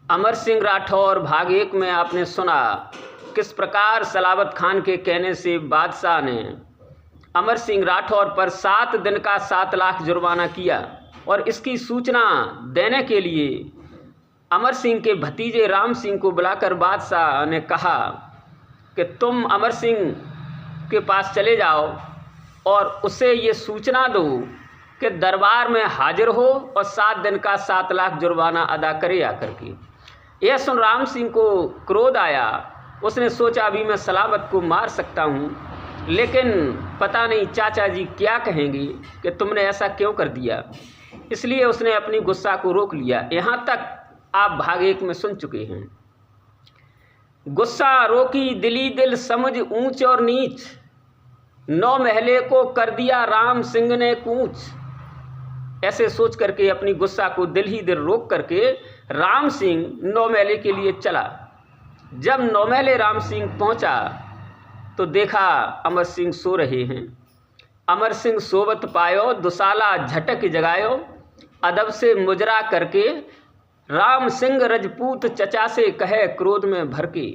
अमर सिंह राठौर भाग 1 में आपने सुना किस प्रकार सलावत खान के कहने से बादशाह ने अमर सिंह राठौर पर 7 दिन का 7 लाख जुर्माना किया और इसकी सूचना देने के लिए अमर सिंह के भतीजे राम सिंह को बुलाकर बादशाह ने कहा कि तुम अमर सिंह के पास चले जाओ और उसे ये सूचना दो कि दरबार में हाजिर हो और 7 दिन का 7 लाख जुर्माना अदा करे आकर के। यह सुन राम सिंह को क्रोध आया। उसने सोचा अभी मैं सलावत को मार सकता हूँ, लेकिन पता नहीं चाचा जी क्या कहेंगे कि तुमने ऐसा क्यों कर दिया। इसलिए उसने अपनी गुस्सा को रोक लिया। यहाँ तक आप भाग 1 में सुन चुके हैं। गुस्सा रोकी दिली दिल समझ ऊंच और नीच, 9 महले को कर दिया राम सिंह ने कूच। ऐसे सोच करके अपनी गुस्सा को दिल ही दिल रोक करके राम सिंह 9 महले के लिए चला। जब 9 महले राम सिंह पहुंचा तो देखा अमर सिंह सो रहे हैं। अमर सिंह सोवत पायो दुसाला झटक जगायो, अदब से मुजरा करके राम सिंह रजपूत चचा से कहे क्रोध में भर के।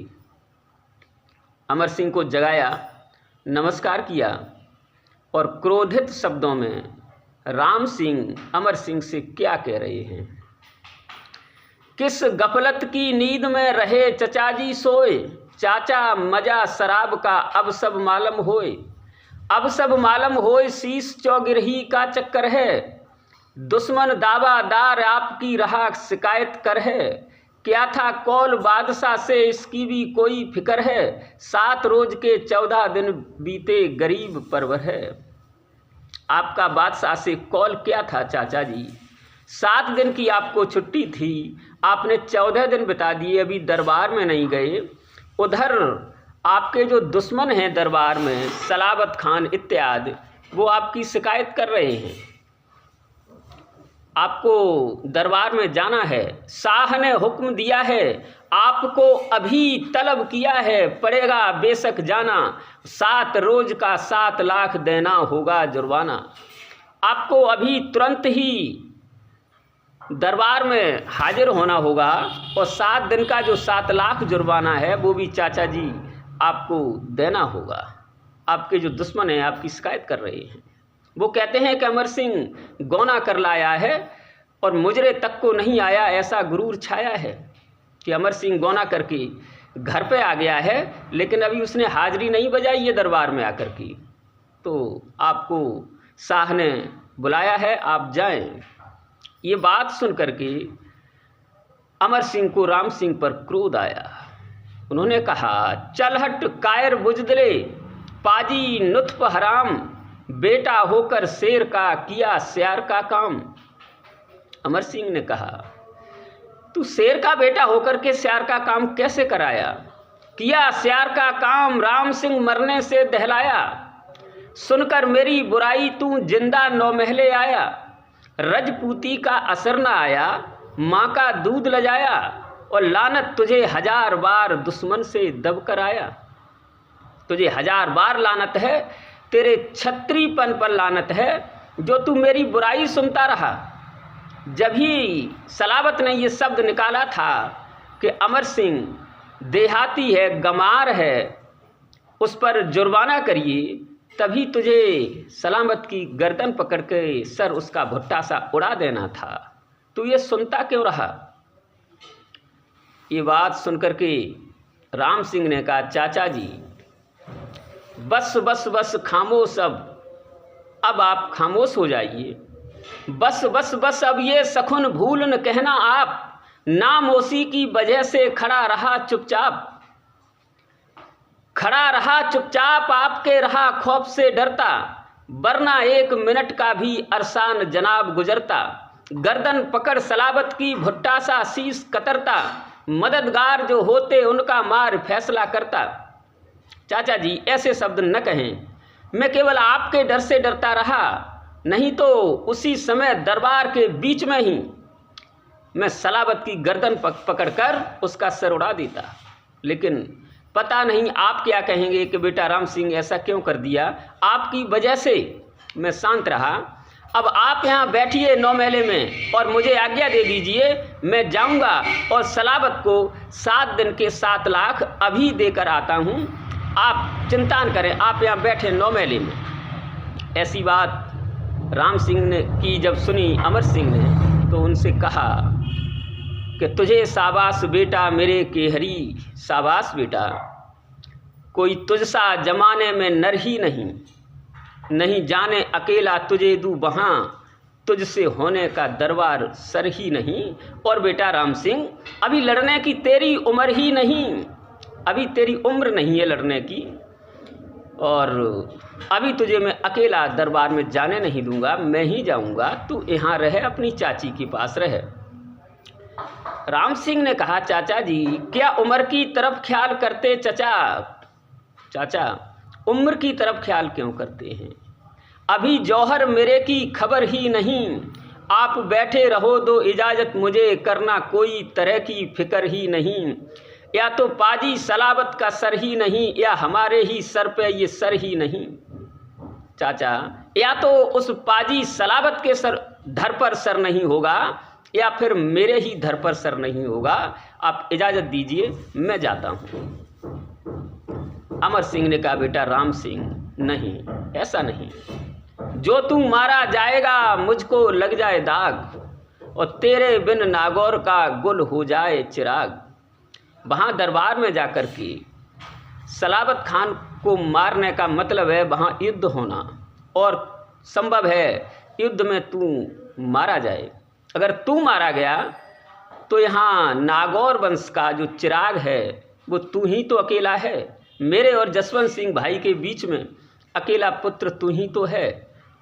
अमर सिंह को जगाया, नमस्कार किया और क्रोधित शब्दों में राम सिंह अमर सिंह से क्या कह रहे हैं। किस गफलत की नींद में रहे चचा जी सोए, चाचा मजा शराब का अब सब मालूम होए। अब सब मालूम होए शीश चौगिरही का चक्कर है, दुश्मन दावादार आपकी रहा शिकायत कर है। क्या था कौल बादशाह से इसकी भी कोई फिक्र है, 7 रोज के 14 दिन बीते गरीब परवर है। आपका बादशाह से कौल क्या था चाचा जी, 7 दिन की आपको छुट्टी थी, आपने 14 दिन बिता दिए, अभी दरबार में नहीं गए। उधर आपके जो दुश्मन हैं दरबार में, सलावत खान इत्यादि, वो आपकी शिकायत कर रहे हैं। आपको दरबार में जाना है, शाह ने हुक्म दिया है, आपको अभी तलब किया है, पड़ेगा बेशक जाना, 7 रोज का 7 लाख देना होगा जुर्माना। आपको अभी तुरंत ही दरबार में हाजिर होना होगा और 7 दिन का जो 7 लाख जुर्माना है वो भी चाचा जी आपको देना होगा। आपके जो दुश्मन हैं आपकी शिकायत कर रहे हैं। वो कहते हैं कि अमर सिंह गौना कर लाया है और मुजरे तक को नहीं आया, ऐसा गुरूर छाया है कि अमर सिंह गौना करके घर पे आ गया है, लेकिन अभी उसने हाजिरी नहीं बजाई है दरबार में आकर की। तो आपको शाह ने बुलाया है, आप जाएं। ये बात सुन करके अमर सिंह को राम सिंह पर क्रोध आया। उन्होंने कहा, चल हट कायर बुजदले, पाजी नुत्फ हराम, बेटा होकर शेर का किया श्यार का काम। अमर सिंह ने कहा, तू शेर का बेटा होकर के श्यार का काम कैसे कराया? किया श्यार का काम राम सिंह मरने से दहलाया, सुनकर मेरी बुराई तू जिंदा 9 महले आया। रजपूती का असर न आया, माँ का दूध लजाया, और लानत तुझे 1000 बार दुश्मन से दब कर आया। तुझे 1000 बार लानत है, तेरे छत्रीपन पर लानत है, जो तू मेरी बुराई सुनता रहा। जब ही सलावत ने ये शब्द निकाला था कि अमर सिंह देहाती है, गमार है, उस पर जुर्माना करिए, तभी तुझे सलामत की गर्दन पकड़ के सर उसका भुट्टा सा उड़ा देना था। तू ये सुनता क्यों रहा? ये बात सुनकर के राम सिंह ने कहा, चाचा जी बस बस बस खामोश, अब आप खामोश हो जाइए। बस बस बस अब ये सखुन भूल न कहना आप, नामोशी की वजह से खड़ा रहा चुपचाप। खड़ा रहा चुपचाप आपके रहा खौफ से डरता, वरना 1 मिनट का भी अरसान जनाब गुजरता। गर्दन पकड़ सलावत की भुट्टा सा शीश कतरता, मददगार जो होते उनका मार फैसला करता। चाचा जी ऐसे शब्द न कहें, मैं केवल आपके डर से डरता रहा, नहीं तो उसी समय दरबार के बीच में ही मैं सलावत की गर्दन पकड़कर उसका सर उड़ा देता। लेकिन पता नहीं आप क्या कहेंगे कि बेटा राम सिंह ऐसा क्यों कर दिया। आपकी वजह से मैं शांत रहा, अब आप यहाँ बैठिए 9 महले में और मुझे आज्ञा दे दीजिए, मैं जाऊँगा और सलाबत को 7 दिन के 7 लाख अभी देकर आता हूँ। आप चिंता न करें, आप यहाँ बैठे 9 महले में। ऐसी बात राम सिंह ने की जब सुनी अमर सिंह ने, तो उनसे कहा कि तुझे शाबाश बेटा मेरे केहरी, शाबाश बेटा, कोई तुझसा जमाने में नर ही नहीं, नहीं जाने अकेला तुझे दूँ बहाँ, तुझसे होने का दरबार सर ही नहीं। और बेटा राम सिंह, अभी लड़ने की तेरी उम्र ही नहीं, अभी तेरी उम्र नहीं है लड़ने की, और अभी तुझे मैं अकेला दरबार में जाने नहीं दूंगा, मैं ही जाऊंगा, तू यहाँ रहे, अपनी चाची के पास रहे। राम सिंह ने कहा, चाचा जी क्या उम्र की तरफ ख्याल करते चचा, चाचा उम्र की तरफ ख्याल क्यों करते हैं, अभी जौहर मेरे की खबर ही नहीं, आप बैठे रहो दो इजाज़त मुझे, करना कोई तरह की फिक्र ही नहीं, या तो पाजी सलाबत का सर ही नहीं, या हमारे ही सर पे ये सर ही नहीं। चाचा, या तो उस पाजी सलाबत के सर धर पर सर नहीं होगा, या फिर मेरे ही धर पर सर नहीं होगा, आप इजाज़त दीजिए, मैं जाता हूँ। अमर सिंह ने कहा, बेटा राम सिंह, नहीं, ऐसा नहीं, जो तू मारा जाएगा मुझको लग जाए दाग, और तेरे बिन नागौर का गुल हो जाए चिराग। वहाँ दरबार में जाकर के सलाबत खान को मारने का मतलब है वहाँ युद्ध होना, और संभव है युद्ध में तू मारा जाए। अगर तू मारा गया तो यहाँ नागौर वंश का जो चिराग है वो तू ही तो अकेला है, मेरे और जसवंत सिंह भाई के बीच में अकेला पुत्र तू ही तो है,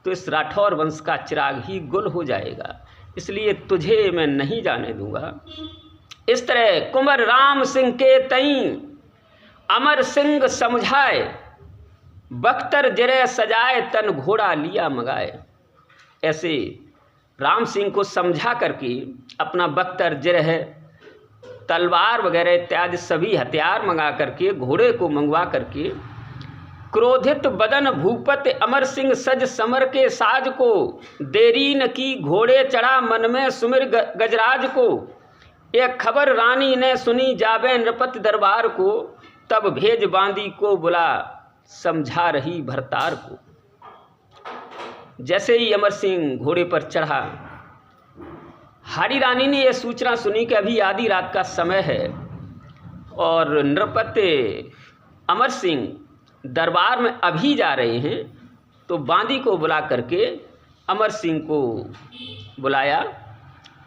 तो इस राठौर वंश का चिराग ही गुल हो जाएगा, इसलिए तुझे मैं नहीं जाने दूंगा। इस तरह कुंवर राम सिंह के तई अमर सिंह समझाए, बख्तर जरे सजाए तन घोड़ा लिया मंगाए। ऐसे राम सिंह को समझा करके अपना बख्तर जरह, तलवार वगैरह इत्यादि सभी हथियार मंगा करके, घोड़े को मंगवा करके, क्रोधित बदन भूपत अमर सिंह सज समर के साज को, देरी न की घोड़े चढ़ा मन में सुमिर गजराज को। एक खबर रानी ने सुनी जाबे नृपत दरबार को, तब भेज बांदी को बुला समझा रही भरतार को। जैसे ही अमर सिंह घोड़े पर चढ़ा, हाड़ी रानी ने यह सूचना सुनी कि अभी आधी रात का समय है और नृपत अमर सिंह दरबार में अभी जा रहे हैं, तो बांदी को बुला करके अमर सिंह को बुलाया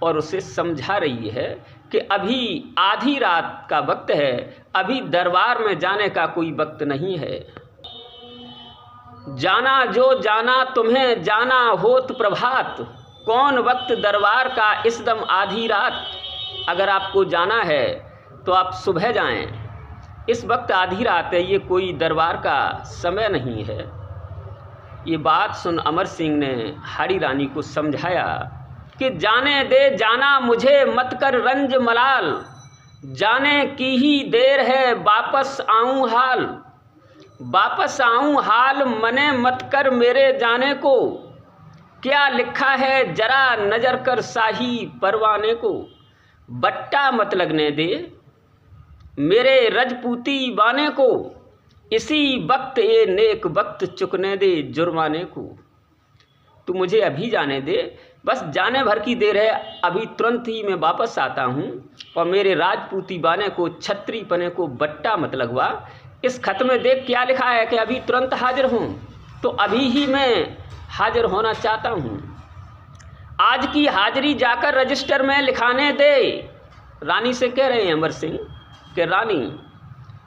और उसे समझा रही है कि अभी आधी रात का वक्त है, अभी दरबार में जाने का कोई वक्त नहीं है। जाना जो जाना तुम्हें जाना होत प्रभात, कौन वक्त दरबार का इस दम आधी रात। अगर आपको जाना है तो आप सुबह जाएं, इस वक्त आधी रात है, ये कोई दरबार का समय नहीं है। ये बात सुन अमर सिंह ने हाड़ी रानी को समझाया कि जाने दे जाना मुझे मत कर रंज मलाल, जाने की ही देर है वापस आऊं हाल, वापस आऊं हाल मने मत कर मेरे जाने को, क्या लिखा है जरा नजर कर शाही परवाने को, बट्टा मत लगने दे मेरे रजपूती बाने को, इसी वक्त ये नेक वक्त चुकने दे जुर्माने को। तू मुझे अभी जाने दे, बस जाने भर की देर है, अभी तुरंत ही मैं वापस आता हूँ, और मेरे राजपूती बाने को, छत्री पने को बट्टा मत लगवा। इस खत में देख क्या लिखा है कि अभी तुरंत हाजिर हूँ, तो अभी ही मैं हाजिर होना चाहता हूँ। आज की हाजिरी जाकर रजिस्टर में लिखाने दे। रानी से कह रहे हैं अमर सिंह कि रानी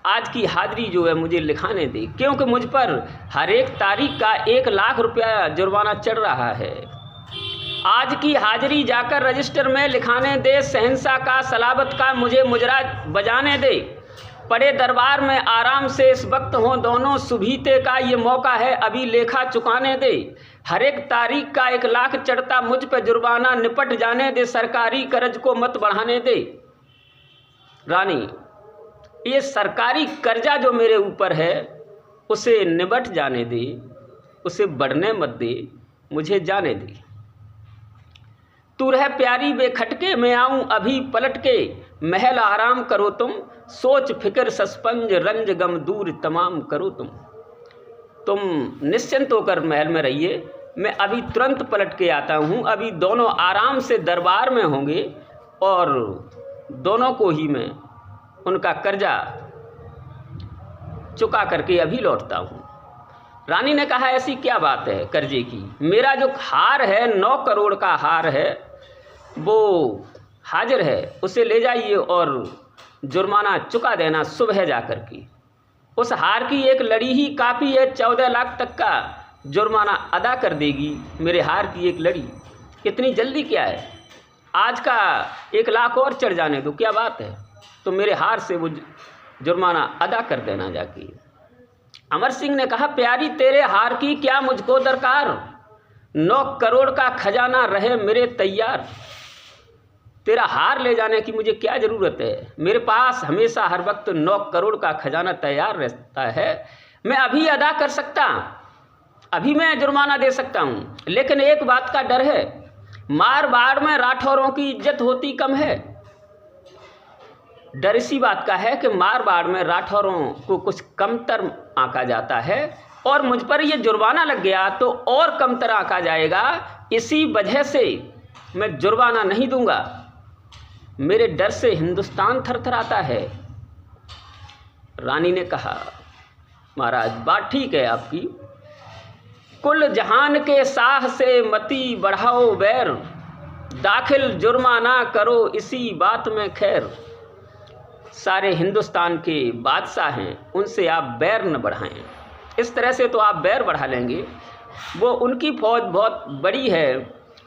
आज की हाजिरी जो है मुझे लिखाने दे, क्योंकि मुझ पर हर एक तारीख का 1 लाख रुपया जुर्माना चढ़ रहा है। आज की हाजिरी जाकर रजिस्टर में लिखाने दे, शहंशाह का सलाबत का मुझे मुजरा बजाने दे, पड़े दरबार में आराम से इस वक्त हों दोनों, सुभीते का ये मौका है अभी लेखा चुकाने दे, हर एक तारीख का 1 लाख चढ़ता मुझ पे जुर्माना निपट जाने दे, सरकारी कर्ज को मत बढ़ाने दे। रानी, ये सरकारी कर्जा जो मेरे ऊपर है उसे निबट जाने दे, उसे बढ़ने मत दे, मुझे जाने दे। तू रह प्यारी बेखटके, मैं आऊं अभी पलट के, महल आराम करो तुम, सोच फिक्र सस्पंज रंज गम दूर तमाम करो तुम निश्चिंत होकर महल में रहिए, मैं अभी तुरंत पलट के आता हूँ। अभी दोनों आराम से दरबार में होंगे और दोनों को ही मैं उनका कर्जा चुका करके अभी लौटता हूँ। रानी ने कहा ऐसी क्या बात है कर्जे की, मेरा जो हार है 9 करोड़ का हार है वो हाजिर है, उसे ले जाइए और जुर्माना चुका देना सुबह जा कर के। उस हार की एक लड़ी ही काफ़ी है, 14 लाख तक का जुर्माना अदा कर देगी मेरे हार की एक लड़ी। इतनी जल्दी क्या है, आज का 1 लाख और चढ़ जाने दो, क्या बात है, तो मेरे हार से वो जुर्माना अदा कर देना जाके। अमर सिंह ने कहा प्यारी तेरे हार की क्या मुझको दरकार, 9 करोड़ का खजाना रहे मेरे तैयार, तेरा हार ले जाने की मुझे क्या ज़रूरत है, मेरे पास हमेशा हर वक्त 9 करोड़ का खजाना तैयार रहता है, मैं अभी अदा कर सकता, अभी मैं जुर्माना दे सकता हूँ। लेकिन एक बात का डर है, मारवाड़ में राठौरों की इज्जत होती कम है। डर इसी बात का है कि मारवाड़ में राठौरों को कुछ कमतर आंका जाता है और मुझ पर ये जुर्माना लग गया तो और कमतर आंका जाएगा, इसी वजह से मैं जुर्माना नहीं दूंगा, मेरे डर से हिंदुस्तान थरथराता है। रानी ने कहा महाराज बात ठीक है आपकी, कुल जहान के शाह से मती बढ़ाओ बैर, दाखिल जुर्माना करो इसी बात में खैर, सारे हिंदुस्तान के बादशाह हैं उनसे आप बैर न बढ़ाएं, इस तरह से तो आप बैर बढ़ा लेंगे, वो उनकी फौज बहुत बड़ी है,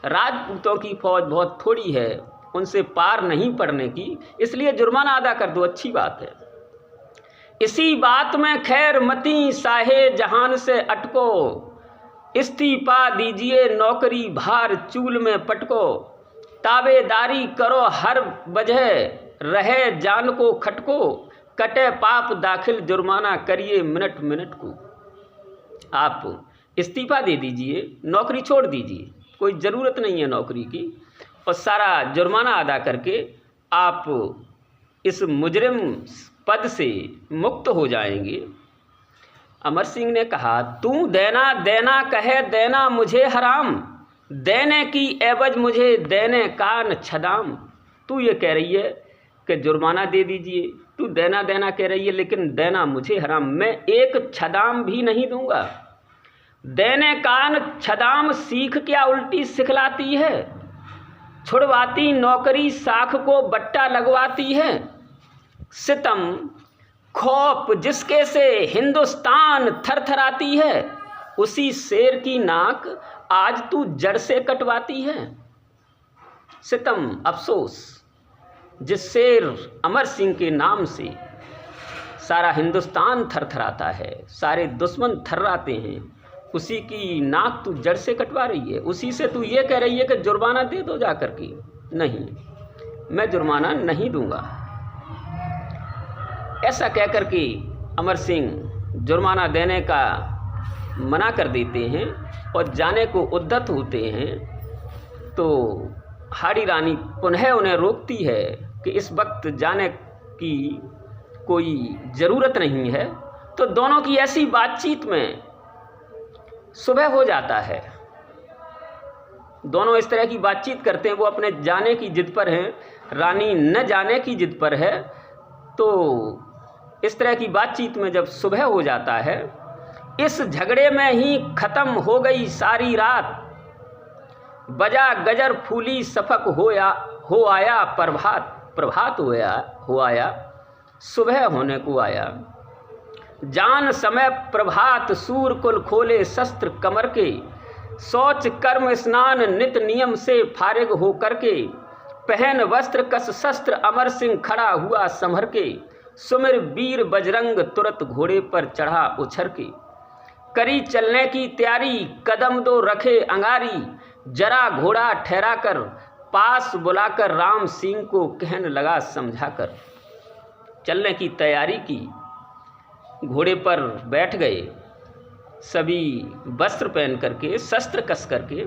राजपूतों की फौज बहुत थोड़ी है, उनसे पार नहीं पड़ने की, इसलिए जुर्माना अदा कर दो, अच्छी बात है। इसी बात में खैर मती साहे जहान से अटको, इस्तीफा दीजिए नौकरी भार चूल में पटको, ताबेदारी करो हर वजह रहे जान को खटको, कटे पाप दाखिल जुर्माना करिए मिनट मिनट को। आप इस्तीफा दे दीजिए, नौकरी छोड़ दीजिए, कोई ज़रूरत नहीं है नौकरी की, और सारा जुर्माना अदा करके आप इस मुजरिम पद से मुक्त हो जाएंगे। अमर सिंह ने कहा तू देना देना कहे देना मुझे हराम, देने की एवज मुझे देने का न छदाम। तू ये कह रही है कि जुर्माना दे दीजिए, तू देना देना कह रही है लेकिन देना मुझे हराम, मैं एक छदाम भी नहीं दूंगा। देने का न छदाम सीख क्या उल्टी सिखलाती है, छुड़वाती नौकरी साख को बट्टा लगवाती है, सितम खौफ जिसके से हिंदुस्तान थरथराती है, उसी शेर की नाक आज तू जड़ से कटवाती है। सितम अफसोस जिस शेर अमर सिंह के नाम से सारा हिंदुस्तान थरथराता है, सारे दुश्मन थर्राते हैं, उसी की नाक तू जड़ से कटवा रही है, उसी से तू ये कह रही है कि जुर्माना दे दो जा कर के। नहीं, मैं जुर्माना नहीं दूंगा। ऐसा कह कर के अमर सिंह जुर्माना देने का मना कर देते हैं और जाने को उद्यत होते हैं। तो हाड़ी रानी पुनः उन्हें रोकती है कि इस वक्त जाने की कोई ज़रूरत नहीं है। तो दोनों की ऐसी बातचीत में सुबह हो जाता है। दोनों इस तरह की बातचीत करते हैं, वो अपने जाने की जिद पर हैं, रानी न जाने की जिद पर है। तो इस तरह की बातचीत में जब सुबह हो जाता है, इस झगड़े में ही ख़त्म हो गई सारी रात, बजा गजर फूली सफक हो आया प्रभात हो आया, सुबह होने को आया। जान समय प्रभात सूर कुल खोले शस्त्र कमर के, शौच कर्म स्नान नित नियम से फारिग हो करके, पहन वस्त्र कस शस्त्र अमर सिंह खड़ा हुआ संभर के, सुमिर वीर बजरंग तुरंत घोड़े पर चढ़ा उछर के, करी चलने की तैयारी कदम दो रखे अंगारी, जरा घोड़ा ठहरा कर पास बुलाकर राम सिंह को कहने लगा समझाकर। चलने की तैयारी की, घोड़े पर बैठ गए, सभी वस्त्र पहन करके शस्त्र कस करके,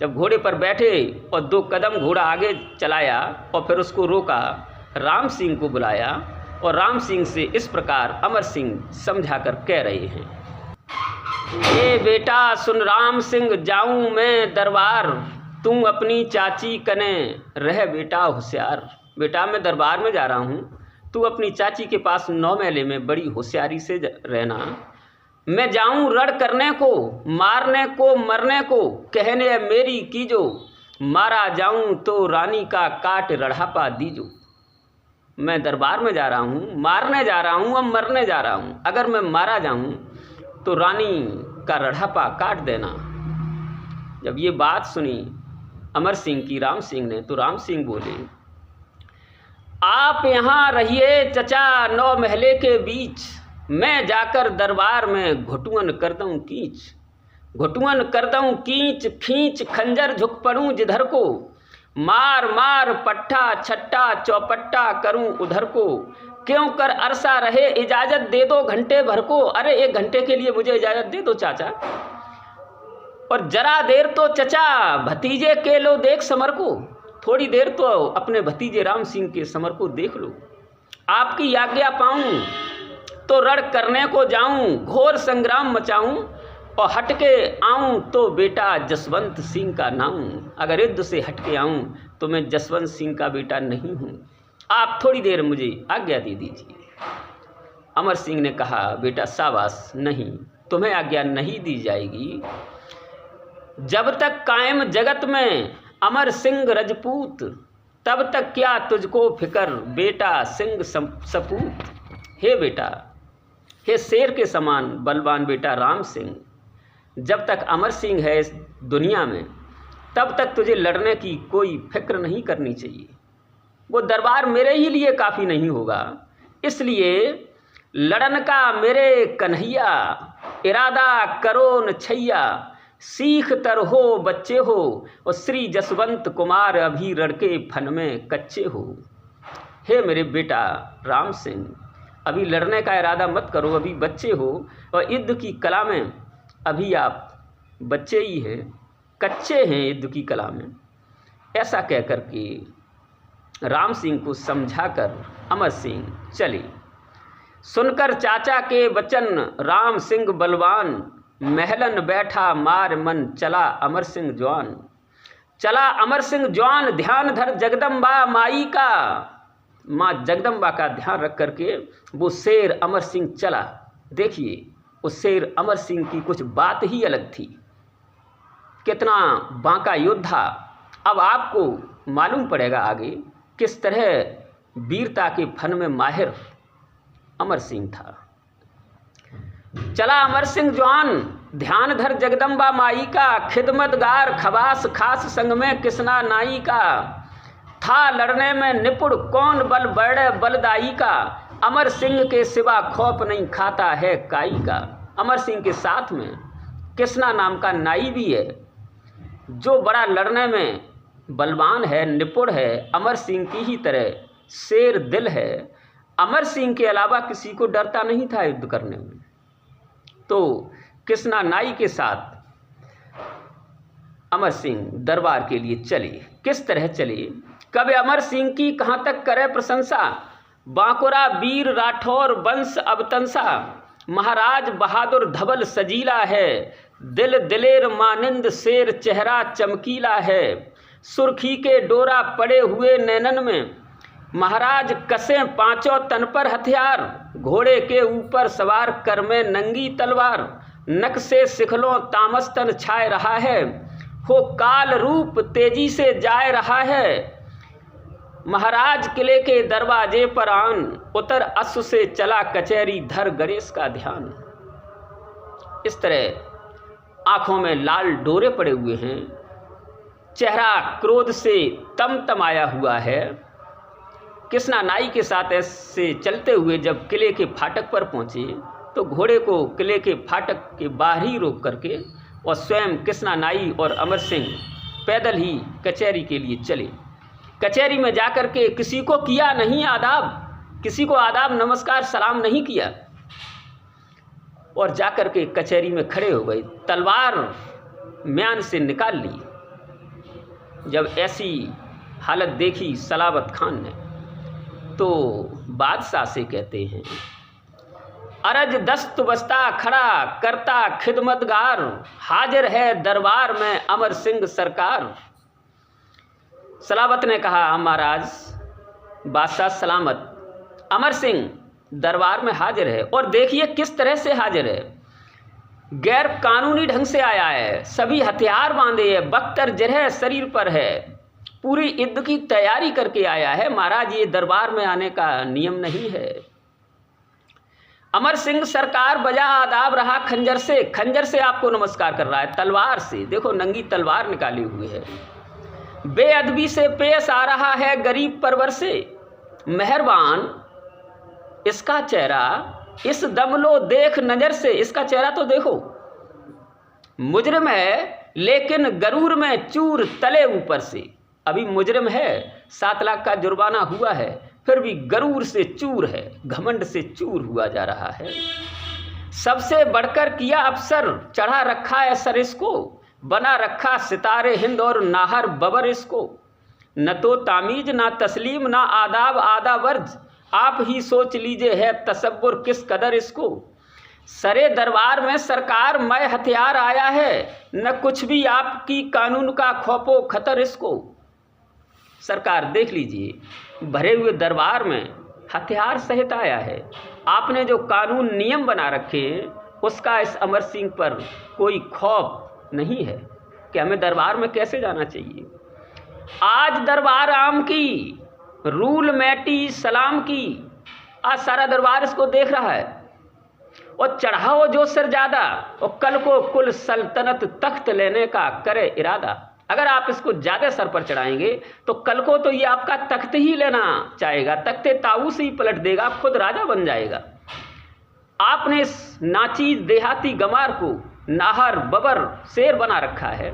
जब घोड़े पर बैठे और 2 कदम घोड़ा आगे चलाया और फिर उसको रोका, राम सिंह को बुलाया और राम सिंह से इस प्रकार अमर सिंह समझाकर कह रहे हैं, ये बेटा सुन राम सिंह, जाऊं मैं दरबार, तू अपनी चाची कने रह बेटा होशियार। बेटा मैं दरबार में जा रहा हूँ, तू अपनी चाची के पास 9 महले में बड़ी होशियारी से रहना। मैं जाऊं रण करने को, मारने को मरने को, कहने मेरी कीजो, मारा जाऊं तो रानी का काट रढ़ापा दीजो। मैं दरबार में जा रहा हूँ, मारने जा रहा हूँ, अब मरने जा रहा हूँ। अगर मैं मारा जाऊं तो रानी का रढ़ापा काट देना। जब ये बात सुनी अमर सिंह की राम सिंह ने, तो राम सिंह बोले, आप यहाँ रहिए चचा 9 महले के बीच, मैं जाकर दरबार में घुटुअन कर दूं कीच। घुटुअन कर दूं कीच, खींच खंजर झुक पड़ूं जिधर को, मार मार पट्टा छट्टा चौपट्टा करूं उधर को। क्यों कर अरसा रहे, इजाज़त दे दो घंटे भर को। अरे 1 घंटे के लिए मुझे इजाज़त दे दो चाचा, और जरा देर तो चचा भतीजे के लो देख समर को। थोड़ी देर तो अपने भतीजे राम सिंह के समर को देख लो। आपकी आज्ञा पाऊं तो रण करने को जाऊं, घोर संग्राम मचाऊं, और हटके आऊं तो बेटा जसवंत सिंह का नाऊं। अगर युद्ध से हटके आऊं तो मैं जसवंत सिंह का बेटा नहीं हूं। आप थोड़ी देर मुझे आज्ञा दे दीजिए। अमर सिंह ने कहा, बेटा शाबाश, नहीं, तुम्हें आज्ञा नहीं दी जाएगी। जब तक कायम जगत में अमर सिंह रजपूत, तब तक क्या तुझको फिकर बेटा सिंह सपूत। हे बेटा, हे शेर के समान बलवान बेटा राम सिंह, जब तक अमर सिंह है इस दुनिया में, तब तक तुझे लड़ने की कोई फिक्र नहीं करनी चाहिए। वो दरबार मेरे ही लिए काफ़ी नहीं होगा, इसलिए लड़न का मेरे कन्हैया, इरादा करो न छैया। सीख तर हो बच्चे हो, और श्री जसवंत कुमार अभी लड़के फन में कच्चे हो। हे मेरे बेटा राम सिंह, अभी लड़ने का इरादा मत करो, अभी बच्चे हो, और युद्ध की कला में अभी आप बच्चे ही हैं, कच्चे हैं युद्ध की कला में। ऐसा कह कर के राम सिंह को समझाकर अमर सिंह चले। सुनकर चाचा के वचन राम सिंह बलवान, महलन बैठा मार मन चला अमर सिंह जवान। चला अमर सिंह जवान, ध्यान धर जगदम्बा माई का। माँ जगदम्बा का ध्यान रख करके वो शेर अमर सिंह चला। देखिए उस शेर अमर सिंह की कुछ बात ही अलग थी, कितना बांका योद्धा। अब आपको मालूम पड़ेगा आगे किस तरह वीरता के फन में माहिर अमर सिंह था। चला अमर सिंह जवान, ध्यान धर जगदम्बा माई का। खिदमतगार खबास खास संग में किसना नाई का। था लड़ने में निपुण कौन बल बड़े बलदाई का। अमर सिंह के सिवा खौफ नहीं खाता है काई का। अमर सिंह के साथ में किसना नाम का नाई भी है, जो बड़ा लड़ने में बलवान है, निपुण है, अमर सिंह की ही तरह शेर दिल है। अमर सिंह के अलावा किसी को डरता नहीं था युद्ध करने में। तो किसना नाई के साथ अमर सिंह दरबार के लिए चले। किस तरह चले, कभी अमर सिंह की कहाँ तक करे प्रशंसा। बांकुरा वीर राठौर वंश अवतंसा। महाराज बहादुर धवल सजीला है। दिल दिलेर मानिंद शेर चेहरा चमकीला है। सुर्खी के डोरा पड़े हुए नैनन में। महाराज कसे पांचों तन पर हथियार। घोड़े के ऊपर सवार कर में नंगी तलवार। नक से सिखलों तामस्तन छाए रहा है। हो काल रूप तेजी से जाए रहा है। महाराज किले के दरवाजे पर आन। उतर अश्व से चला कचहरी धर गणेश का ध्यान। इस तरह आंखों में लाल डोरे पड़े हुए हैं, चेहरा क्रोध से तमतमाया हुआ है। किसना नाई के साथ ऐसे चलते हुए जब किले के फाटक पर पहुंचे, तो घोड़े को किले के फाटक के बाहर ही रोक करके और स्वयं किसना नाई और अमर सिंह पैदल ही कचहरी के लिए चले। कचहरी में जाकर के किसी को किया नहीं आदाब, किसी को आदाब नमस्कार सलाम नहीं किया, और जाकर के कचहरी में खड़े हो गए। तलवार म्यान से निकाल ली जब ऐसी हालत देखी सलावत खान ने तो बादशाह से कहते हैं, अरज दस्त बस्ता खड़ा करता खिदमतगार, हाजिर है दरबार में अमर सिंह सरकार। सलावत ने कहा, महाराज बादशाह सलामत, अमर सिंह दरबार में हाजिर है। और देखिए किस तरह से हाजिर है, गैर कानूनी ढंग से आया है, सभी हथियार बांधे है, बख्तर जरह शरीर पर है, पूरी युद्ध की तैयारी करके आया है। महाराज ये दरबार में आने का नियम नहीं है। अमर सिंह सरकार बजा आदाब रहा खंजर से आपको नमस्कार कर रहा है, तलवार से, देखो नंगी तलवार निकाली हुई है। बेअदबी से पेश आ रहा है गरीब परवर से, मेहरबान इसका चेहरा इस दम लो देख नजर से, इसका चेहरा तो देखो। मुजरिम है लेकिन गरूर में चूर तले ऊपर से, अभी मुजरिम है, 7 लाख का जुर्माना हुआ है, फिर भी गरूर से चूर है, घमंड से चूर हुआ जा रहा है। सबसे बढ़कर किया अफसर, चढ़ा रखा है सर इसको, बना रखा सितारे हिंद और नाहर बबर इसको। न तो तामीज ना तस्लीम ना आदाब आदा वर्ज, आप ही सोच लीजिए है तसव्वुर किस कदर इसको। सरे दरबार में सरकार मैं हथियार आया है, न कुछ भी आपकी कानून का खौफो खतर इसको। सरकार देख लीजिए, भरे हुए दरबार में हथियार सहित आया है, आपने जो कानून नियम बना रखे हैं उसका इस अमर सिंह पर कोई खौफ नहीं है कि हमें दरबार में कैसे जाना चाहिए। आज दरबार आम की, रूल मैटी सलाम की, आज सारा दरबार इसको देख रहा है। और चढ़ाओ जो सरजादा, और कल को कुल सल्तनत तख्त लेने का करे इरादा। अगर आप इसको ज़्यादा सर पर चढ़ाएंगे तो कल को तो ये आपका तख्त ही लेना चाहेगा, तख्ते ताऊस ही पलट देगा, खुद राजा बन जाएगा। आपने इस नाचीज देहाती गमार को नाहर बबर शेर बना रखा है,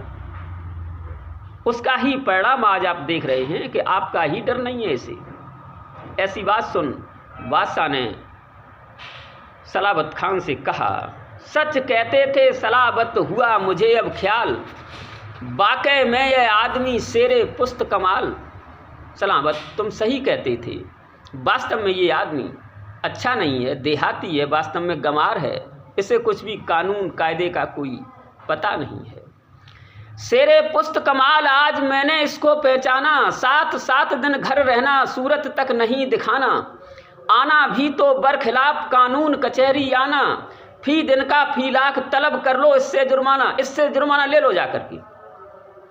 उसका ही परिणाम आज आप देख रहे हैं कि आपका ही डर नहीं है इसे। ऐसी बात सुन बादशाह ने सलावत खान से कहा, सच कहते थे सलावत हुआ मुझे अब ख्याल, वाकई में यह आदमी शेरे पुस्त कमाल। सलावत तुम सही कहते थे, वास्तव में ये आदमी अच्छा नहीं है, देहाती है, वास्तव में गमार है, इसे कुछ भी कानून कायदे का कोई पता नहीं है। शेरे पुस्त कमाल आज मैंने इसको पहचाना, 7 दिन घर रहना सूरत तक नहीं दिखाना, आना भी तो बरखिलाफ कानून कचहरी आना, फी दिन का फी लाख तलब कर लो इससे जुर्माना ले लो जाकर के,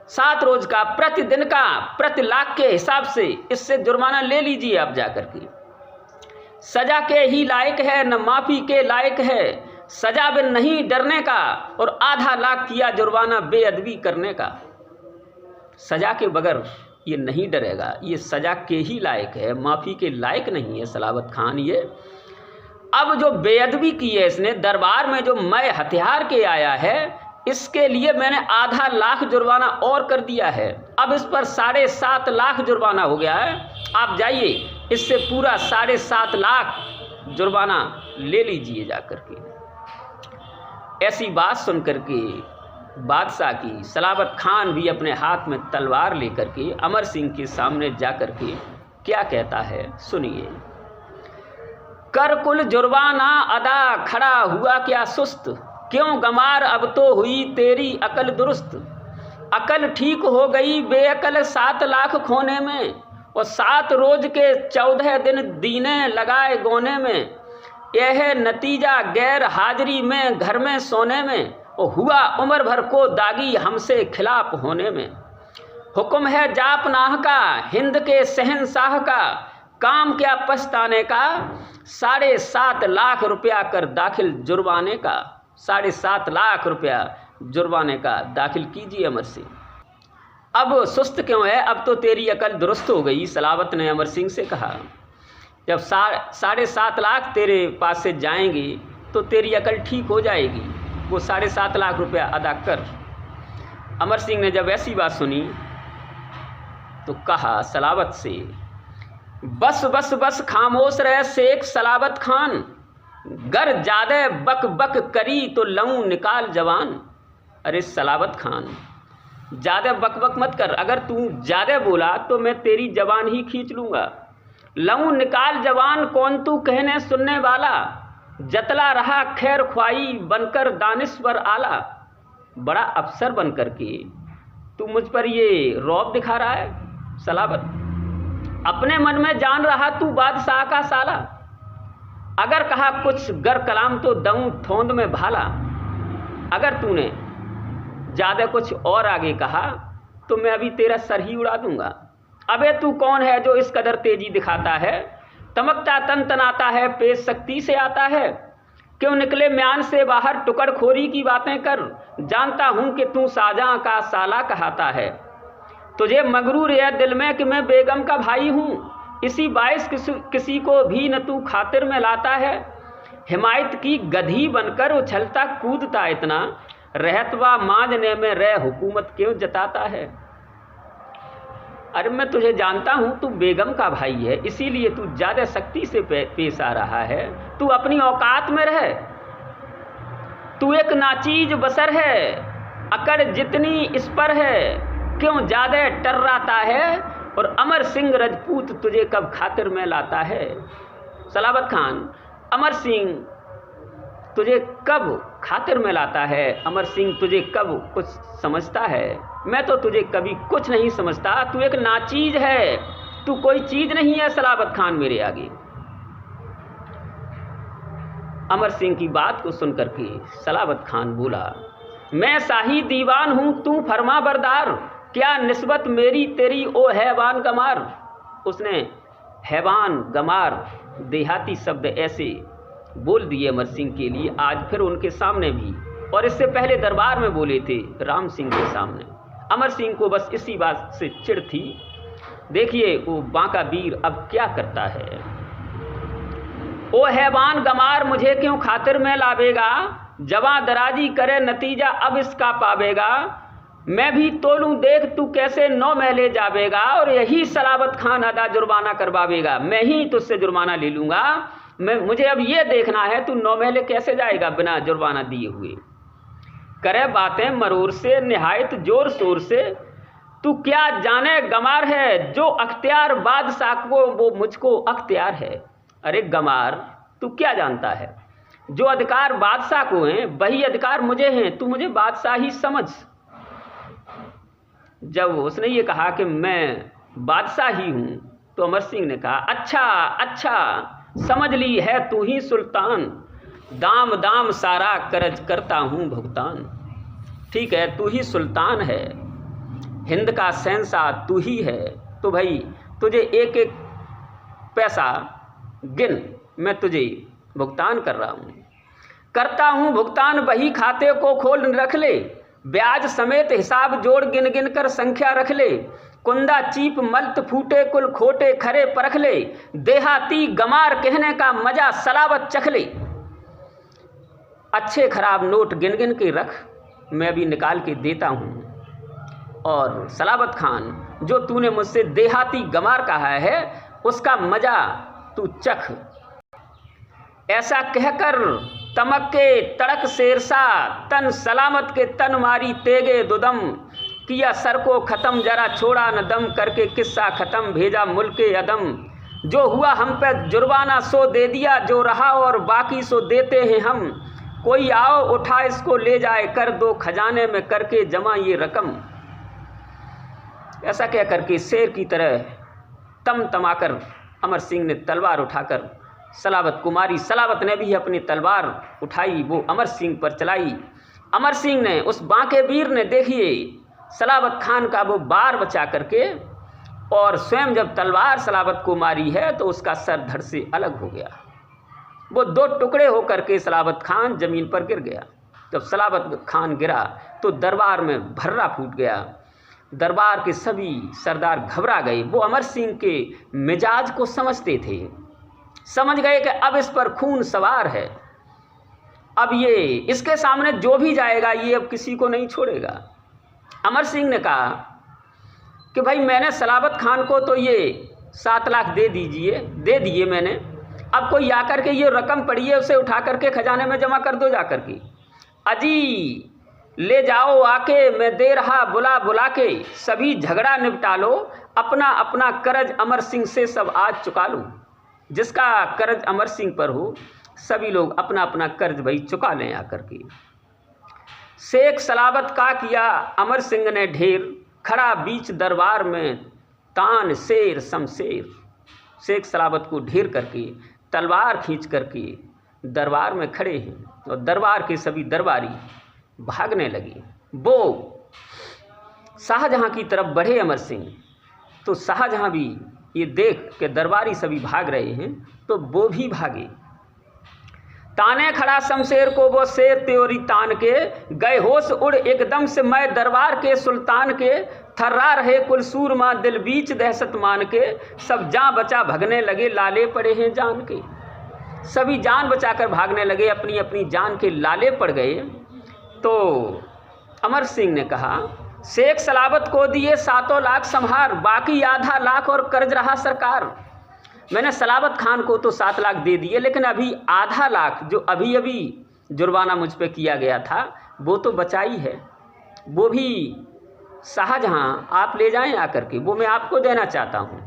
7 रोज का प्रतिदिन का प्रति लाख के हिसाब से इससे जुर्माना ले लीजिए आप जाकर के। सजा के ही लायक है न माफी के लायक है, सजा बिन नहीं डरने का, और आधा लाख किया जुर्माना बेअदबी करने का। सजा के बगैर ये नहीं डरेगा, ये सजा के ही लायक है, माफी के लायक नहीं है सलावत खान ये। अब जो बेअदबी की है इसने, दरबार में जो मैं हथियार के आया है, इसके लिए मैंने आधा लाख जुर्माना और कर दिया है, अब इस पर 7.5 लाख जुर्माना हो गया है। आप जाइए इससे पूरा 7.5 लाख जुर्माना ले लीजिए जाकर के। ऐसी बात सुनकर के बादशाह की सलावत खान भी अपने हाथ में तलवार लेकर के अमर सिंह के सामने जाकर के क्या कहता है सुनिए। कर कुल जुर्माना अदा खड़ा हुआ क्या सुस्त, क्यों गमार अब तो हुई तेरी अकल दुरुस्त। अकल ठीक हो गई बेअकल 7 लाख खोने में, और 7 रोज के 14 दिन दीने लगाए गोने में। यह है नतीजा गैर हाजिरी में घर में सोने में, और हुआ उम्र भर को दागी हमसे खिलाफ होने में। हुक्म है जापनाह का हिंद के शहंशाह का, काम क्या पछताने का 7.5 लाख रुपया कर दाखिल जुर्माने का। 7.5 लाख रुपया जुर्माने का दाखिल कीजिए अमर सिंह। अब सुस्त क्यों है, अब तो तेरी अकल दुरुस्त हो गई, सलावत ने अमर सिंह से कहा। जब 7.5 लाख तेरे पास से जाएंगे तो तेरी अकल ठीक हो जाएगी, वो 7.5 लाख रुपया अदा कर। अमर सिंह ने जब ऐसी बात सुनी तो कहा सलावत से, बस बस बस खामोश रहे शेख सलावत खान, गर ज्यादा बक बक करी तो लऊं निकाल जवान। अरे सलावत खान, ज़्यादा बकबक मत कर। अगर तू ज़्यादा बोला तो मैं तेरी जबान ही खींच लूँगा। लऊँ निकाल जबान कौन तू कहने सुनने वाला, जतला रहा खैर ख्वाही बनकर दानिश्वर आला। बड़ा अफसर बन कर के तू मुझ पर ये रौब दिखा रहा है सलावत। अपने मन में जान रहा तू बादशाह का साला, अगर कहा कुछ गर कलाम तो दऊं थोंद में भाला। अगर तूने ज़्यादा कुछ और आगे कहा तो मैं अभी तेरा सर ही उड़ा दूंगा। अबे तू कौन है जो इस कदर तेजी दिखाता है, तमकता तन तनाता है पेश शक्ति से आता है। क्यों निकले म्यान से बाहर टुकड़खोरी की बातें कर, जानता हूं कि तू शाहजहां का साला कहाता है। तुझे मगरूर है दिल में कि मैं बेगम का भाई हूँ, इसी बाइस किसी को भी न तू खातिर में लाता है। हिमायत की गधी बनकर उछलता कूदता इतना, रहतवा मांझने में रह हुकूमत क्यों जताता है। अरे मैं तुझे जानता हूँ तू बेगम का भाई है, इसीलिए तू ज़्यादा सख्ती से पेश आ रहा है। तू अपनी औकात में रह, तू एक नाचीज बसर है, अकड़ जितनी इस पर है। क्यों ज़्यादा टर्राता है और अमर सिंह राजपूत तुझे कब खातिर में लाता है। सलावत खान, अमर सिंह तुझे कब खातिर में लाता है, अमर सिंह तुझे कब कुछ समझता है। मैं तो तुझे कभी कुछ नहीं समझता, तू एक नाचीज है, तू कोई चीज नहीं है सलावत खान मेरे आगे। अमर सिंह की बात को सुनकर के सलावत खान बोला, मैं शाही दीवान हूं तू फरमा बरदार, क्या निस्बत मेरी तेरी ओ हैवान गमार। उसने हैवान गमार देहाती शब्द ऐसे बोल दिए अमर सिंह के लिए आज फिर उनके सामने भी, और इससे पहले दरबार में बोले थे राम सिंह के सामने। अमर सिंह को बस इसी बात से चिढ़ थी। देखिए वो बांका वीर अब क्या करता है। ओ हैवान गमार मुझे क्यों खातिर में लावेगा, जवां दराजी करे नतीजा अब इसका पावेगा। मैं भी तोलूं देख तू कैसे 9 महले जावेगा, और यही सलावत खान अदा जुर्माना करवावेगा। मैं ही तुझसे जुर्माना ले लूँगा, मुझे अब ये देखना है तू 9 महले कैसे जाएगा बिना जुर्माना दिए हुए। करे बातें मरूर से निहायत जोर शोर से, तू क्या जाने गमार है जो अख्तियार बादशाह को वो मुझको अख्तियार है। अरे गमार तू क्या जानता है, जो अधिकार बादशाह को हैं वही अधिकार मुझे हैं, तू मुझे बादशाह ही समझ। जब उसने ये कहा कि मैं बादशाह ही हूँ तो अमर सिंह ने कहा अच्छा अच्छा समझ ली है तू ही सुल्तान, दाम दाम सारा करज करता हूँ भुगतान। ठीक है तू ही सुल्तान है, हिंद का शहंशाह तू ही है, तो भाई तुझे एक एक पैसा गिन, मैं तुझे भुगतान कर रहा हूँ। करता हूँ भुगतान वही खाते को खोल रख ले, ब्याज समेत हिसाब जोड़ गिन गिन कर संख्या रख ले। कुंदा चीप मल्त फूटे कुल खोटे खरे परख ले, देहाती गमार कहने का मजा सलावत चख ले। अच्छे खराब नोट गिन गिन के रख, मैं भी निकाल के देता हूँ। और सलावत खान जो तूने मुझसे देहाती गमार कहा है उसका मजा तू चख। ऐसा कहकर तमक के तड़क शेरसा, तन सलामत के तन मारी तेगे दुदम। किया सर को ख़त्म जरा छोड़ा न दम, करके किस्सा ख़त्म भेजा मुल्के अदम। जो हुआ हम पे जुर्माना सो दे दिया, जो रहा और बाकी सो देते हैं हम। कोई आओ उठा इसको ले जाए, कर दो खजाने में करके जमा ये रकम। ऐसा कह करके शेर की तरह तम तमाकर अमर सिंह ने तलवार उठाकर सलावत कुमारी सलावत ने भी अपनी तलवार उठाई, वो अमर सिंह पर चलाई। अमर सिंह ने उस बांके वीर ने देखिए सलावत खान का वो बार बचा करके, और स्वयं जब तलवार सलावत को मारी है तो उसका सर धड़ से अलग हो गया। वो 2 टुकड़े होकर के सलावत खान जमीन पर गिर गया। जब सलावत खान गिरा तो दरबार में भर्रा फूट गया। दरबार के सभी सरदार घबरा गए। वो अमर सिंह के मिजाज को समझते थे, समझ गए कि अब इस पर खून सवार है, अब ये इसके सामने जो भी जाएगा ये अब किसी को नहीं छोड़ेगा। अमर सिंह ने कहा कि भाई मैंने सलावत खान को तो ये 7 लाख दे दिए मैंने, अब कोई आकर के ये रकम पड़ी है उसे उठा करके खजाने में जमा कर दो जाकर के। अजी ले जाओ आके मैं दे रहा बुला बुला के, सभी झगड़ा निपटा लो, अपना अपना कर्ज अमर सिंह से सब आज चुका लो। जिसका कर्ज अमर सिंह पर हो सभी लोग अपना अपना कर्ज भाई चुका लें आकर के। शेख सलाबत का किया अमर सिंह ने ढेर, खड़ा बीच दरबार में तान शेर शमशेर। शेख सलाबत को ढेर करके तलवार खींच करके दरबार में खड़े हैं और दरबार के सभी दरबारी भागने लगे। वो शाहजहां की तरफ बढ़े अमर सिंह, तो शाहजहां भी ये देख के दरबारी सभी भाग रहे हैं तो वो भी भागे। ताने खड़ा शमशेर को वो शेर त्योरी तान के, गए होश उड़ एकदम से मैं दरबार के सुल्तान के। थर्रा रहे कुल सूरमा दिल बीच दहशत मान के, सब जान बचा भगने लगे लाले पड़े हैं जान के। सभी जान बचाकर भागने लगे, अपनी अपनी जान के लाले पड़ गए। तो अमर सिंह ने कहा शेख सलाबत को दिए 7 लाख संहार, बाकी आधा लाख और कर्ज रहा सरकार। मैंने सलाबत खान को तो 7 लाख दे दिए, लेकिन अभी आधा लाख जो अभी अभी जुर्माना मुझ पे किया गया था वो तो बचा ही है, वो भी शाहजहां आप ले जाएं आकर के, वो मैं आपको देना चाहता हूँ।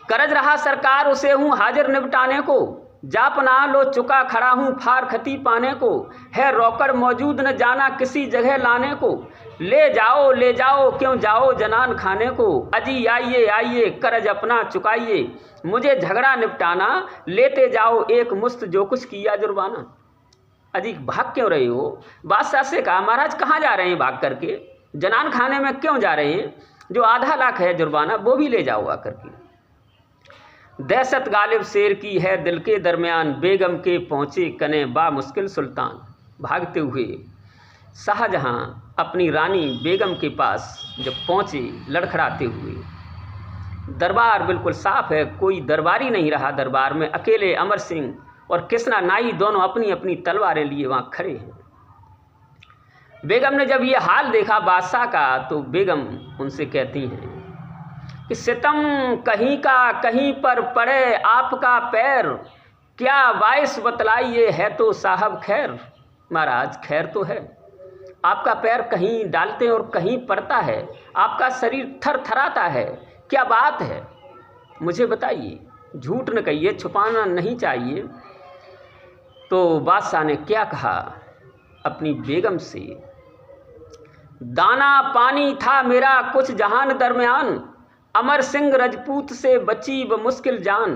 कर्ज रहा सरकार उसे हूँ हाजिर निपटाने को, जा पना लो चुका खड़ा हूँ फार खती पाने को। है रोकड़ मौजूद न जाना किसी जगह लाने को, ले जाओ क्यों जाओ जनान खाने को। अजी आइए आइए कर्ज अपना चुकाइए, मुझे झगड़ा निपटाना लेते जाओ एक मुश्त जो कुछ किया जुर्माना। अजी भाग क्यों रहे हो? बादशाह से कहा महाराज कहाँ जा रहे हैं भाग करके, जनान खाने में क्यों जा रहे हैं? जो आधा लाख है जुर्माना वो भी ले जाओ आकर के। दहशत गालिब शेर की है दिल के दरमियान, बेगम के पहुँचे कने बा मुश्किल सुल्तान। भागते हुए शाहजहां अपनी रानी बेगम के पास जब पहुँचे लड़खड़ाते हुए, दरबार बिल्कुल साफ है, कोई दरबारी नहीं रहा दरबार में, अकेले अमर सिंह और किसना नाई दोनों अपनी अपनी तलवारें लिए वहाँ खड़े हैं। बेगम ने जब ये हाल देखा बादशाह का तो बेगम उनसे कहती हैं कि सितम कहीं का कहीं पर पड़े आपका पैर, क्या बाइस बतलाइए है तो साहब खैर। महाराज खैर तो है, आपका पैर कहीं डालते और कहीं पड़ता है, आपका शरीर थर थराता है, क्या बात है मुझे बताइए, झूठ न कहिए, छुपाना नहीं चाहिए। तो बादशाह ने क्या कहा अपनी बेगम से, दाना पानी था मेरा कुछ जहान दरमियान, अमर सिंह रजपूत से बची व मुश्किल जान।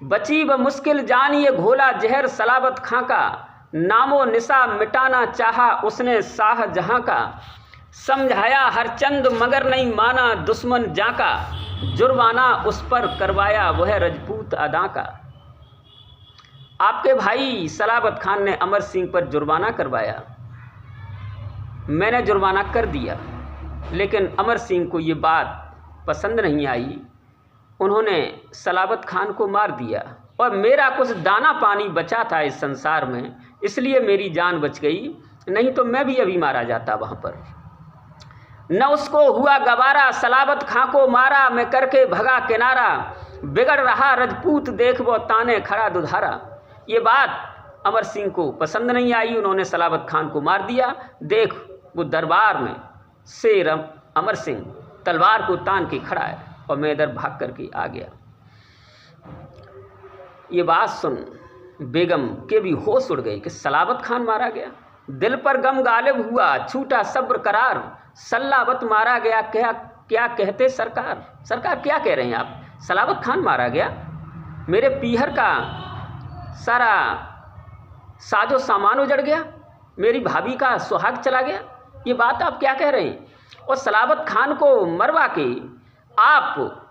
बची व मुश्किल जान ये घोला जहर सलाबत खां का, नामो निशा मिटाना चाहा उसने शाहजहां का। समझाया हरचंद मगर नहीं माना दुश्मन जाका, जुर्माना उस पर करवाया वह रजपूत अदा का। आपके भाई सलाबत खान ने अमर सिंह पर जुर्माना करवाया, मैंने जुर्माना कर दिया, लेकिन अमर सिंह को ये बात पसंद नहीं आई, उन्होंने सलाबत खान को मार दिया और मेरा कुछ दाना पानी बचा था इस संसार में, इसलिए मेरी जान बच गई, नहीं तो मैं भी अभी मारा जाता वहाँ पर। न उसको हुआ गवारा सलाबत खां को मारा, मैं करके भगा किनारा, बिगड़ रहा रजपूत देख वो ताने खड़ा दुधारा। ये बात अमर सिंह को पसंद नहीं आई, उन्होंने सलाबत खान को मार दिया। देख वो दरबार में शेर अमर सिंह तलवार को तान के खड़ा है और मैं इधर भाग करके आ गया। ये बात सुन बेगम के भी होश उड़ गए कि सलाबत खान मारा गया। दिल पर गम गालिब हुआ, छूटा सब्र करार, सलाबत मारा गया, क्या क्या कहते सरकार। सरकार क्या कह रहे हैं आप? सलाबत खान मारा गया, मेरे पीहर का सारा साजो सामान उजड़ गया, मेरी भाभी का सुहाग चला गया, ये बात आप क्या कह रहे हैं? और सलाबत खान को मरवा के आप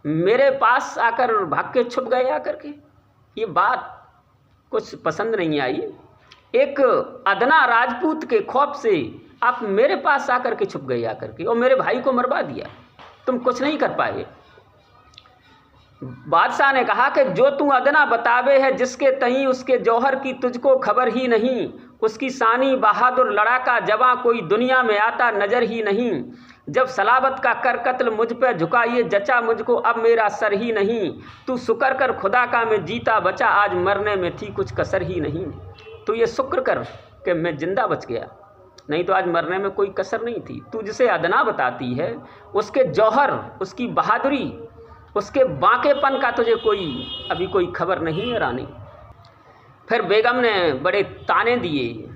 मेरे पास आकर भाग के छुप गए आकर के, ये बात कुछ पसंद नहीं आई। एक अदना राजपूत के खौफ से आप मेरे पास आकर के छुप गए आकर के और मेरे भाई को मरवा दिया, तुम कुछ नहीं कर पाए। बादशाह ने कहा कि जो तू अदना बतावे है जिसके तहीं, उसके जौहर की तुझको खबर ही नहीं, उसकी सानी बहादुर लड़ाका जवां कोई दुनिया में आता नजर ही नहीं। जब सलाबत का कर कत्ल मुझ पे झुका ये जचा मुझको अब मेरा सर ही नहीं, तू शुक्र कर खुदा का मैं जीता बचा, आज मरने में थी कुछ कसर ही नहीं। तो ये शुक्र कर कि मैं जिंदा बच गया, नहीं तो आज मरने में कोई कसर नहीं थी। तू जिसे अदना बताती है, उसके जौहर, उसकी बहादुरी, उसके बांकेपन का तुझे अभी कोई खबर नहीं है रानी। फिर बेगम ने बड़े ताने दिए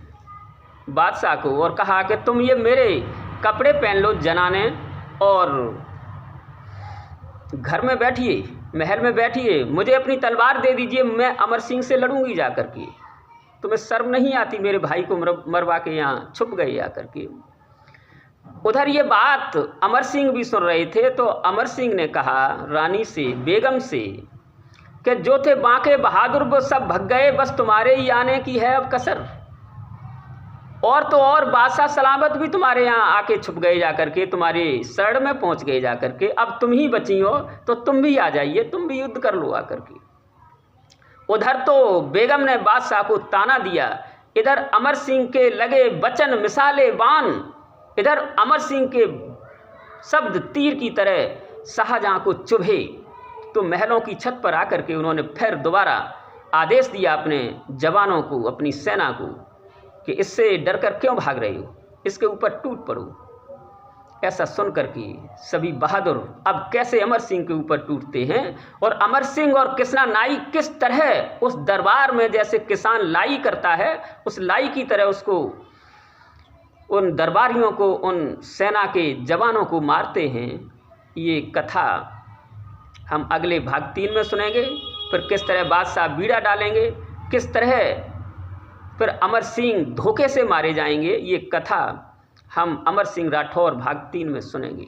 बादशाह को और कहा कि तुम ये मेरे कपड़े पहन लो जनाने और घर में बैठिए, महल में बैठिए, मुझे अपनी तलवार दे दीजिए, मैं अमर सिंह से लड़ूंगी जाकर के। तुम्हें शर्म नहीं आती? मेरे भाई को मरवा के यहाँ छुप गए आकर के। उधर ये बात अमर सिंह भी सुन रहे थे, तो अमर सिंह ने कहा रानी से, बेगम से, कि जो थे बांके बहादुर वो सब भग गए, बस तुम्हारे ही आने की है अब कसर। और तो और बादशाह सलामत भी तुम्हारे यहाँ आके छुप गए जाकर के, तुम्हारे शरण में पहुँच गए जाकर के। अब तुम ही बची हो तो तुम भी आ जाइए, तुम भी युद्ध कर लो आकर के। उधर तो बेगम ने बादशाह को ताना दिया, इधर अमर सिंह के लगे वचन मिसाले बाण, इधर अमर सिंह के शब्द तीर की तरह शाहजहां को चुभे। तो महलों की छत पर आकर के उन्होंने फिर दोबारा आदेश दिया अपने जवानों को, अपनी सेना को, कि इससे डरकर क्यों भाग रहे हो, इसके ऊपर टूट पड़ो। ऐसा सुनकर के सभी बहादुर अब कैसे अमर सिंह के ऊपर टूटते हैं, और अमर सिंह और किसना नाई किस तरह उस दरबार में जैसे किसान लाई करता है, उस लाई की तरह उसको, उन दरबारियों को, उन सेना के जवानों को मारते हैं। ये कथा हम अगले भाग 3 में सुनेंगे। फिर किस तरह बादशाह बीड़ा डालेंगे, किस तरह फिर अमर सिंह धोखे से मारे जाएंगे, ये कथा हम अमर सिंह राठौर भाग 3 में सुनेंगे।